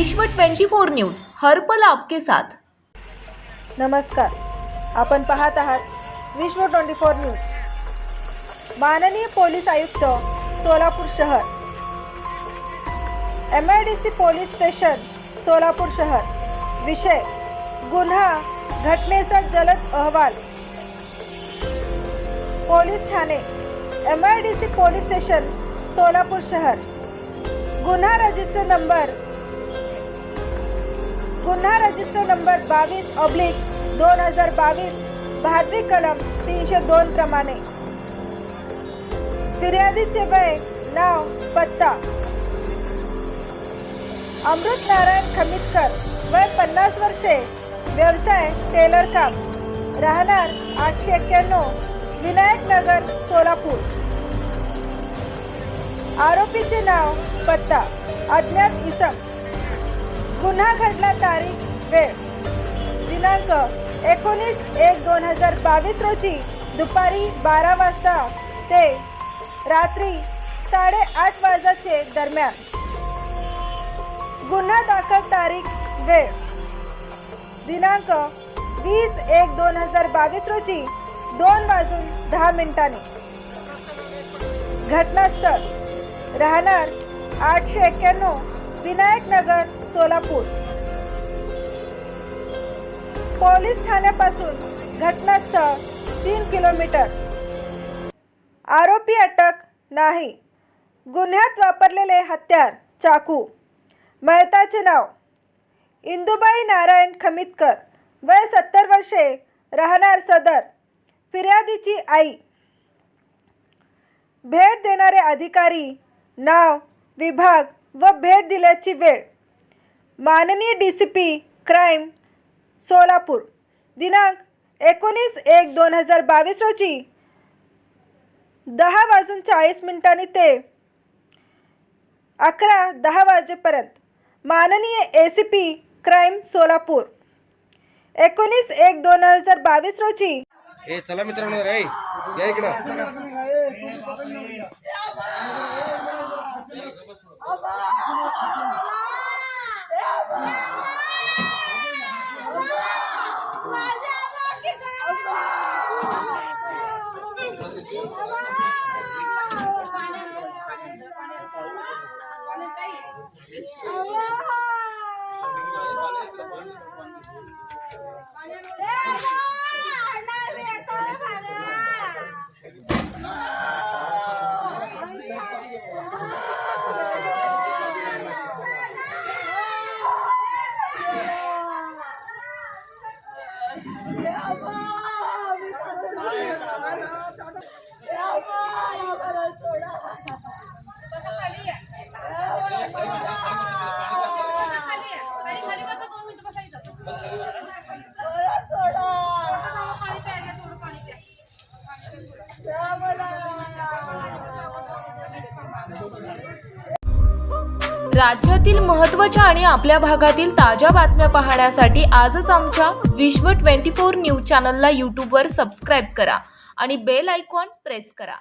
विश्व 24 न्यूज हर पल आपके साथ। नमस्कार, आपण पाहत आहात विश्व 24 न्यूज। माननीय पोलीस आयुक्त सोलापूर शहर, MIDC पोलीस स्टेशन सोलापूर शहर। विषय गुन्हा घटनेचा जलद अहवाल। Police Thane MIDC police station Solapur शहर। गुन्हा रजिस्टर नंबर 22/2022 बहादरी कलम 302 प्रमाणे फिर्यादीचे वय, नाव, पत्ता अमृत नारायण खमितकर, वय 50 वर्षे, व्यवसाय टेलर काम, राहणार 891 विनायक नगर सोलापूर। आरोपीचे नाव, पत्ता अज्ञात इसम। गुन्हा घडला तारीख, वेळ दिनांक 19/1/2022 रोजी दुपारी 12 वाजता ते रात्री 8:30 वाजेच्या दरम्यान। गुन्हा दाखल तारीख, वेळ दिनांक 20/1/2022 रोजी 2:10 घटनास्थळ राहणार 891 विनायक नगर सोलापूर। पोलीस ठाण्यापासून घटनास्थळ 3 किलोमीटर। आरोपी अटक नाही। गुन्ह्यात वापरलेले हत्यार, चाकू। मयताचे नाव इंदुबाई नारायण खमितकर, वय 70 वर्षे, राहणार सदर। फिर्यादीची आई। भेट देणारे अधिकारी, नाव, विभाग व भेट दिल्याची वेळ माननीय DCP क्राइम सोलापूर, दिनांक 19/1/2022 रोजी 10:40 ते 11:10 वाजेपर्यंत। माननीय ACP क्राइम सोलापूर 19/1/2022 रोजी चला मित्रांनो, या इकडं। राज्यातील महत्त्वाच्या आणि आपल्या भागातील ताज्या बातम्या पाहण्यासाठी आजच आमच्या विश्व 24 न्यूज चॅनलला YouTube वर सबस्क्राईब करा आणि बेल आयकॉन प्रेस करा।